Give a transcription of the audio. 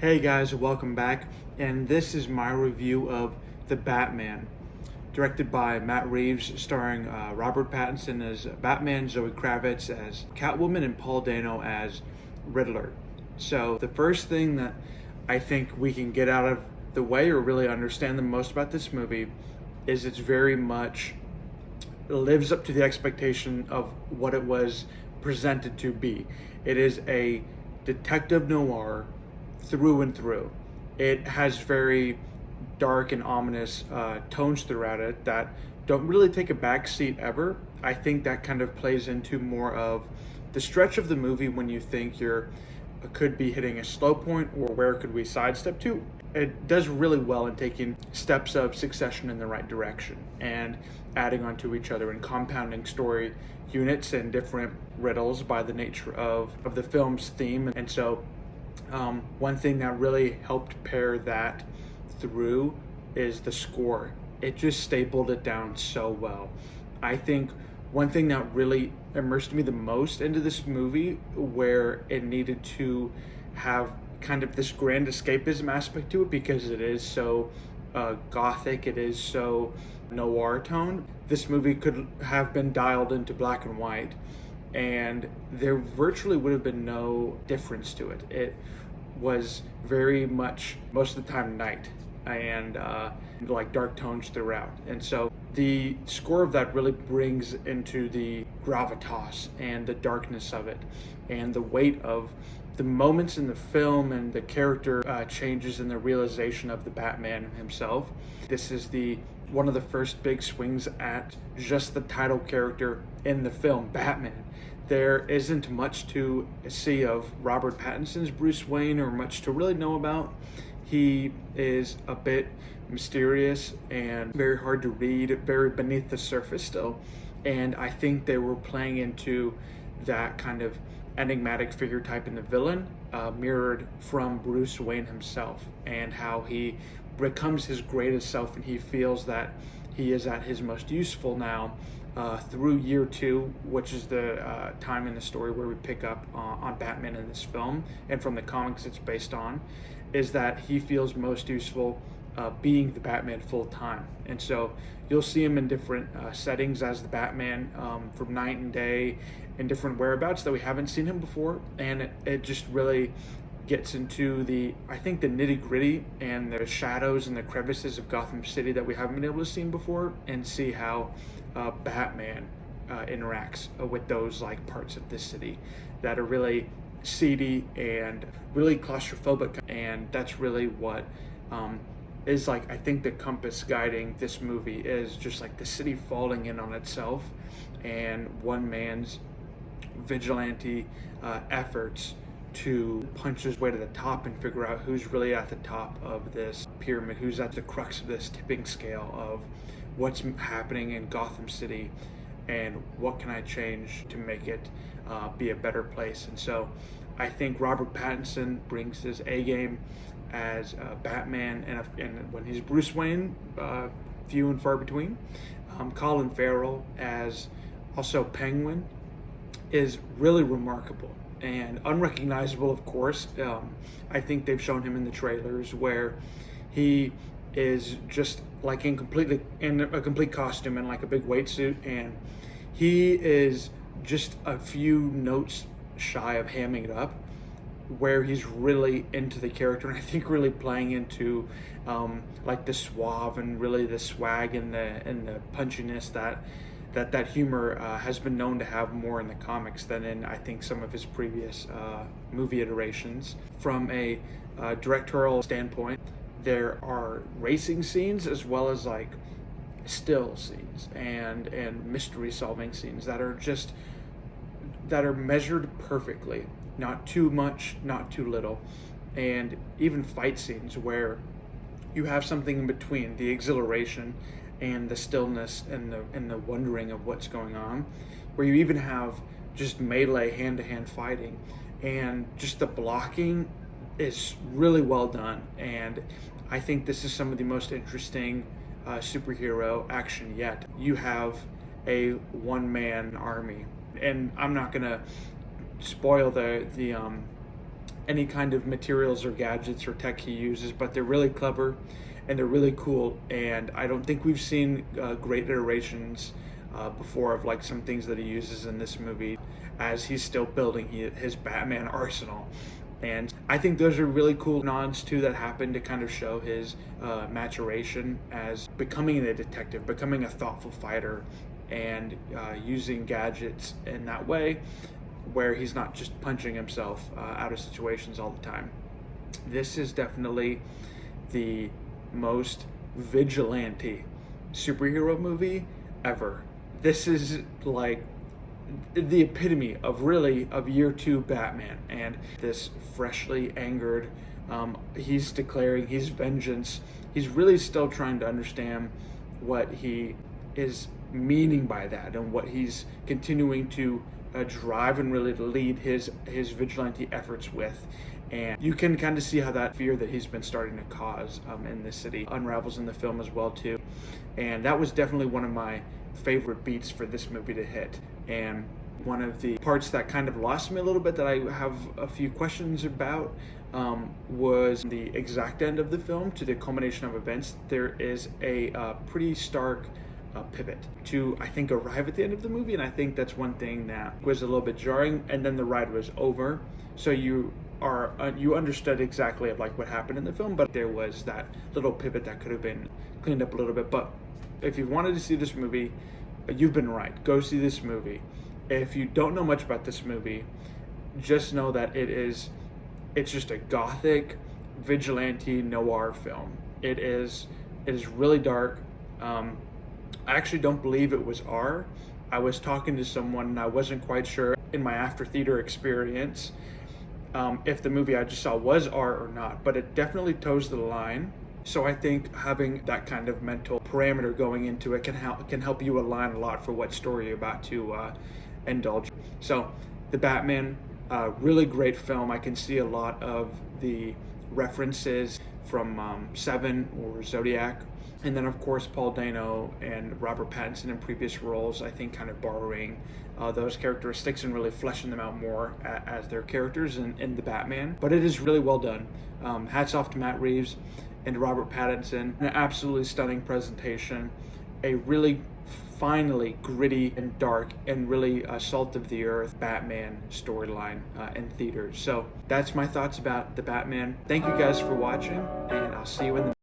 Hey guys, welcome back, and this is my review of The Batman, directed by Matt Reeves, starring Robert Pattinson as Batman, Zoe Kravitz as Catwoman, and Paul Dano as Riddler. So the first thing that I think we can get out of the way or really understand the most about this movie is it's very much lives up to the expectation of what it was presented to be. It is a detective noir through and through. It has very dark and ominous tones throughout it that don't really take a back seat ever. I think that kind of plays into more of the stretch of the movie when you think you're could be hitting a slow point or where could we sidestep to. It does really well in taking steps of succession in the right direction and adding onto each other and compounding story units and different riddles by the nature of the film's theme. And so one thing that really helped pair that through is the score. It just stapled it down so well. I think one thing that really immersed me the most into this movie, where it needed to have kind of this grand escapism aspect to it because it is so gothic, it is so noir toned. This movie could have been dialed into black and white, and there virtually would have been no difference to it. It was very much, most of the time, night and like dark tones throughout. And so the score of that really brings into the gravitas and the darkness of it and the weight of the moments in the film and the character changes and the realization of the Batman himself. This is one of the first big swings at just the title character in the film, Batman. There isn't much to see of Robert Pattinson's Bruce Wayne or much to really know about. He is a bit mysterious and very hard to read, very beneath the surface still. And I think they were playing into that kind of enigmatic figure type in the villain, mirrored from Bruce Wayne himself, and how he becomes his greatest self and he feels that he is at his most useful now through year two, which is the time in the story where we pick up on Batman in this film, and from the comics it's based on, is that he feels most useful being the Batman full time. And so you'll see him in different settings as the Batman, from night and day, in different whereabouts that we haven't seen him before, and it just really gets into I think the nitty gritty and the shadows and the crevices of Gotham City that we haven't been able to see before, and see how Batman interacts with those like parts of the city that are really seedy and really claustrophobic. And that's really what is like, I think the compass guiding this movie is just like the city falling in on itself and one man's vigilante efforts to punch his way to the top and figure out who's really at the top of this pyramid, who's at the crux of this tipping scale of what's happening in Gotham City and what can I change to make it be a better place. And so I think Robert Pattinson brings his A game as Batman, and when he's Bruce Wayne, few and far between. Colin Farrell as also Penguin is really remarkable and unrecognizable, of course. I think they've shown him in the trailers where he is just like in a complete costume and like a big weight suit, and he is just a few notes shy of hamming it up, where he's really into the character, and I think really playing into like the suave and really the swag and the punchiness that humor has been known to have more in the comics than in, I think, some of his previous movie iterations. From a directorial standpoint, there are racing scenes as well as like still scenes and mystery solving scenes that are measured perfectly, not too much, not too little, and even fight scenes where you have something in between the exhilaration and the stillness and the wondering of what's going on, where you even have just melee hand-to-hand fighting, and just the blocking is really well done. And I think this is some of the most interesting superhero action yet. You have a one-man army, and I'm not gonna spoil the any kind of materials or gadgets or tech he uses, but they're really clever and they're really cool. And I don't think we've seen great iterations before of like some things that he uses in this movie as he's still building his Batman arsenal. And I think those are really cool nods too that happen to kind of show his maturation as becoming a detective, becoming a thoughtful fighter, and using gadgets in that way where he's not just punching himself out of situations all the time. This is definitely the most vigilante superhero movie ever. This is like the epitome of year 2 Batman, and this freshly angered, he's declaring his vengeance. He's really still trying to understand what he is meaning by that and what he's continuing to drive and really lead his vigilante efforts with. And you can kind of see how that fear that he's been starting to cause in this city unravels in the film as well too. And that was definitely one of my favorite beats for this movie to hit. And one of the parts that kind of lost me a little bit that I have a few questions about was the exact end of the film to the culmination of events. There is a pretty stark pivot to, I think, arrive at the end of the movie, and I think that's one thing that was a little bit jarring. And then the ride was over, so you understood exactly like what happened in the film, but there was that little pivot that could have been cleaned up a little bit. But if you wanted to see this movie, you've been right. Go see this movie. If you don't know much about this movie, just know that it's just a gothic vigilante noir film. It is really dark. I actually don't believe it was R. I was talking to someone and I wasn't quite sure in my after theater experience if the movie I just saw was R or not, but it definitely toes the line. So I think having that kind of mental parameter going into it can help you align a lot for what story you're about to indulge. So The Batman, really great film. I can see a lot of the references from Seven or Zodiac. And then, of course, Paul Dano and Robert Pattinson in previous roles, I think kind of borrowing those characteristics and really fleshing them out more as their characters in The Batman. But it is really well done. Hats off to Matt Reeves and Robert Pattinson. An absolutely stunning presentation. A really finally gritty and dark and really salt of the earth Batman storyline in theaters. So that's my thoughts about The Batman. Thank you guys for watching, and I'll see you in the